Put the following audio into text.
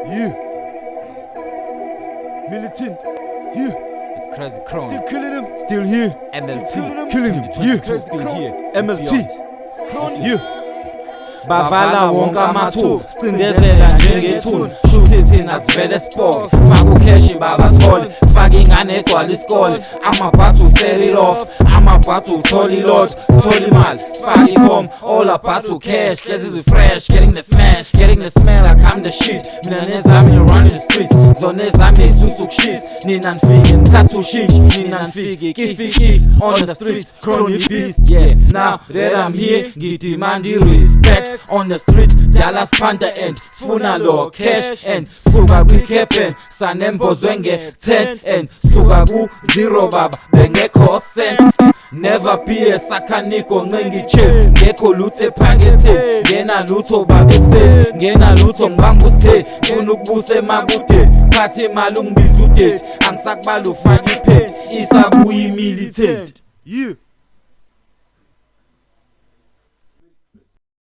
Yeah. Militant. Yeah. It's crazy Kronik. Still killing them. Still here. MLT. Killing them. Yeah. Still here. MLT. Kronik. Yeah. Bavala wonke amathuba sicindezela njengethuna shuthi thina sivele sport faka ukheshi babathole faka ingane egcwala isikole amabhathu set it off amabhathu uthola ilot sithola imali sifaka ikhom all about to cash hlezi zifresh getting the smash getting the smell like I'm the shit mina nezami around the streets zona ezami isusu kushisa nina nifike nithatha ushintshe nina nifike kif on the streets Kronik beast yeah now that I'm here ngidemand respect on the streets Dallas Panther and sifuna lo cash and suka kwi-capen sanembozwe nge-10 and suka ku-0 baba bengekho cent never be a sakaniko ncengi che ngekho lutho ephakethe ngena lutho baba ekuseni ngena lutho ngibamba usithe funa ukubusa emakude phathe imali ungibiza udate angisakubala ufaka iphet isabuya imilitant Yeah.